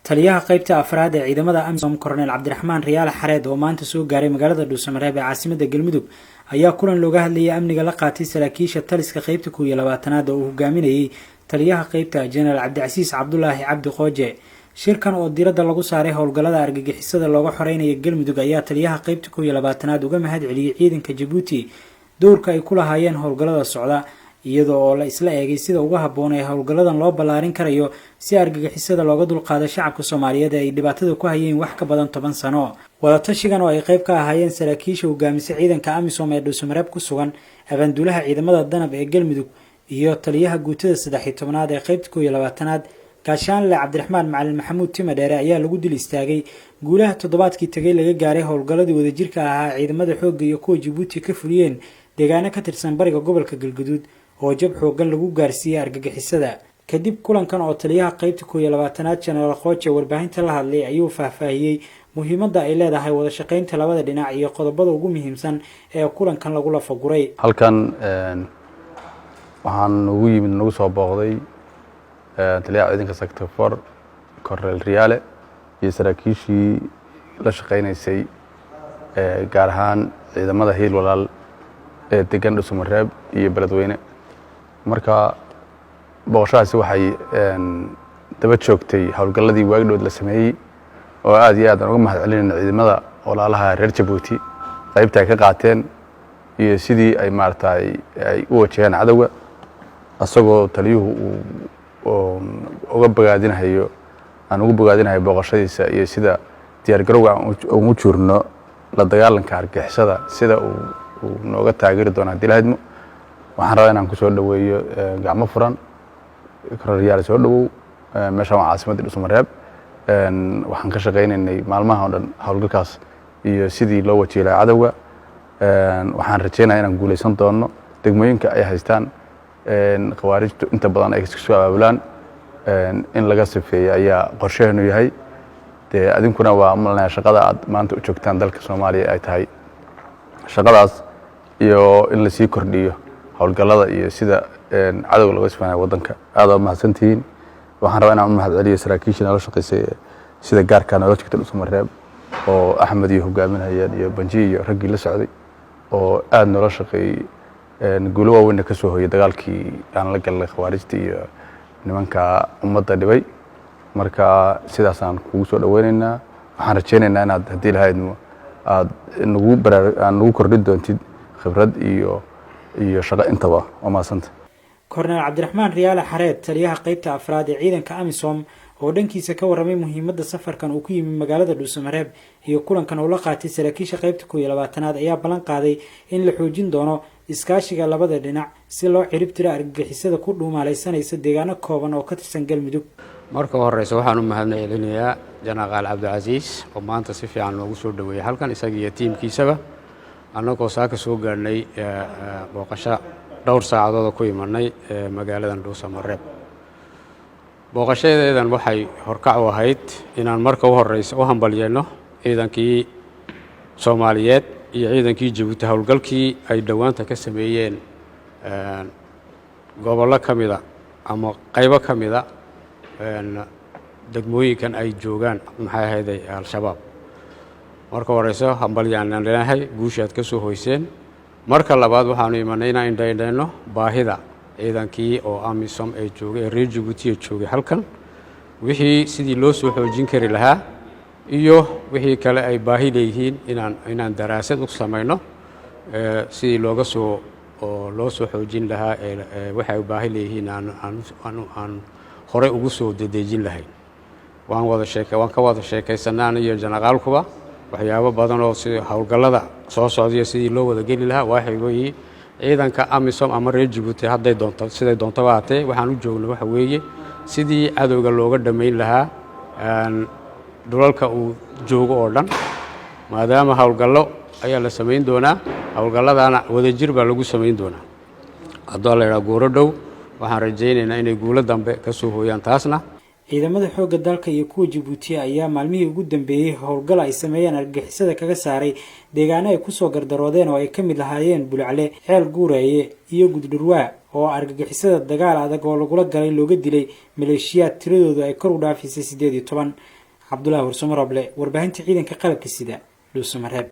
taliyaha qaybta afraad ee ciidamada amisom Colonel Cabdiraxmaan Riyaal Xareed oo maanta soo gaaray magaalada Dhuusamareeb ee caasimadda Galmudug ayaa kulan looga hadlayay amniga la qaatay saraakiisha taliska qaybta 12aad oo uu hogaaminayay taliyaha qaybta General Cabdicasiis Cabdullaahi Cabdi Qooje. shirkan oo diiradda lagu saaray howlgallada argagixisada looga xoreynaya Galmudug ayaa taliyaha qaybta 12aad uga mahad celiyay ciidanka Djibouti doorka ay ku lahaayeen howlgallada socda iyadoo la isla eegay sida uga habboon ee howlgalladan loo ballaarin karayo si argagixisada looga dulqaado shacabka Soomaaliyeed ay dhibaatada ku hayeen wax ka badan 10 sano. wadatashigan oo ay qayb ka ahaayeen saraakiisha hogaamisa ciidanka amisom ee Dhuusamareeb ku sugan abaanduulaha ciidamada danab ee Galmudug iyo taliyaha guutada 13aad ee qaybta 12aad gaashaanle Cabdiraxmaan Macalin Maxamuud Timadheere ayaa lagu dil istaagay guulaha toddobaadkii tagay laga gaaray howlgalladii wadajirka ahaa ciidamada xoogga iyo kuwa Djibouti ka fuliyeen deegaano ka tirsan bariga gobolka Galgaduud oo jab xooggan lagu gaarsiiyay argagixisada. kadib kulankan oo taliyaha qaybta 12aad General Qooje warbaahinta la hadlay ayuu faahfaahiyay muhiimadda ay leedahay wada shaqaynta labada dhinac iyo qodobada ugu muhiimsan ee kulankan lagu la faguray. halkan waxaan ugu yimid nagu soo booqday taliyaha ciidanka sector 4 Colonel Riyaale iyo saraakiishii la shaqaynaysay gaar ahaan ciidamada Hiil Walaal ee degan Dhuusamareeb iyo Beledweyne. marka booqashadaasi waxay daba joogtay howlgalladii waagdhood la sameeyay oo aad iyo aad uga mahad celinayna ciidamada walaalaha reer Djibouti qaybta ay ka qaateen iyo sidii ay maartay ay u wajaheen cadawga asagoo taliyuhu uga bogaadinayo booqashadiisa iyo sida diyaar garowga ugu jirno la dagaalanka argagixisada sida uu nooga taageeri doona dilaadmo. waxaan rabaa inaan ku soo dhaweeyo gacmo furan Colonel Riyaal soo dhawow meesha caasimadda Dhuusamareeb. waxaan ka shaqaynaynay maalmaha oo dhan howlgalkaas iyo sidii loo wajiilay cadawga. waxaan rajaynayaa inaan guuleysan doono degmooyinka ay haystaan khawaarijtu inta badan ay isku soo abaabulaan in laga sifeeyo ayaa qorsheenu yahay. adinkuna waa malnaa shaqada aad maanta u joogtaan dalka Soomaaliya ay tahay shaqadaas iyo in la sii kordhiyo howlgallada iyo sida cadawga laga sifeeyo wadanka. aad u mahadsantihiin. waxaan rabaa inaan u mahad celiyo saraakiisha la shaqeysay sida gaarka ah nolosha Dhuusamareeb oo Axmed iyo hogaaminayeen iyo Banji iyo raggii la socday oo aad nolol shaqeeyay guulo waaweyn ka soo hooyay dagaalkii aan la galnay khawaarijta iyo nimanka ummadda dhibay. marka sidaas aan kugu soo dhaweynaynaa. waxaan rajaynaynaa inaad hadii lahaydmo aad nagu kordhin doontid khibrad iyo shaqo intaba. waa maasanta. Colonel Cabdiraxmaan Riyaal Xareed taliyaha qaybta afraad ee ciidanka amisom oo dhankiisa ka waramay muhiimadda safarkan uu ku yimid magaalada Dhuusamareeb iyo kulankan oo la qaatay saraakiisha qaybta 12aad ayaa ballan qaaday in la xoojin doono iskaashiga labada dhinac si loo cirib tiro argagixisada ku dhuumaalaysanaysa deegaano kooban oo ka tirsan Galmudug. marka horeysa waxaan u mahadcelinayaa General Cabdicasiis oo maanta si fiican loogu soo dhaweeyay halkan isaga iyo tiimkiisaba annagoo saaka soo gaarnay booqasho dhowr saacadood ku imanay magaalada Dhuusamareeb. booqashadeedan waxay horkac u ahayd inaan marka u horeysa u hambalyeeno ciidankii Soomaaliyeed iyo ciidankii Djibouti howlgalkii ay dhawaanta ka sameeyeen gobollo kamida ama qaybo kamida degmooyinkan ay joogaan maxay ahayd al-shabaab. marka horeysa hambalyaan leenahay guushaad ka soo hoyseen. marka labaad waxaanu imanay inaan indhaynayno baahida ciidankii oo amisom ay joogay reer Djibouti joogay halkan wixii sidii loo soo xoojin kari lahaa iyo wixii kale ay baahi leeyihiin inaan daraasad u sameeyno sidii loo soo xoojin lahaa waxay baahi leeyihiin aan hore ugu soo dedeejin lahayn. waan ka wada sheekaysanaa iyo janaqaalkuba waxyaabo badan oo si howlgallada soo socday sidii loo wada geli lahaa. waxay weeyii ciidanka amisom ama reer Djibouti hadday doonto siday doonto baatay waxaan u joognaa waxa weeye sidii cadowga looga dhameyn lahaa dhulalka uu joogo oo dhan maadaama howlgallo ayaa la sameyn doonaa. howlgalladana wadajir baa lagu sameyn doonaa haddii la yiraahdo gooro dhow. waxaan rajaynaynaa inay guulo dambe ka soo hooyaan taasna. ciidamada xoogga dalka iyo kuwa Djibouti ayaa maalmihii ugu dambeeyay howlgal ay sameeyeen argagixisada kaga saaray deegaano ay ku soo gardaroodeen oo ay ka mid lahaayeen Bulcle, Ceel Guureeye iyo Guddurwaa. oo argagixisada dagaal adag oo lagula galay looga dilay maleeshiyaad tiradoodu ay kor u dhaafisay 18. Cabdullaahi Warsamo Roble, warbaahinta ciidanka qalabka sida Dhuusamareeb.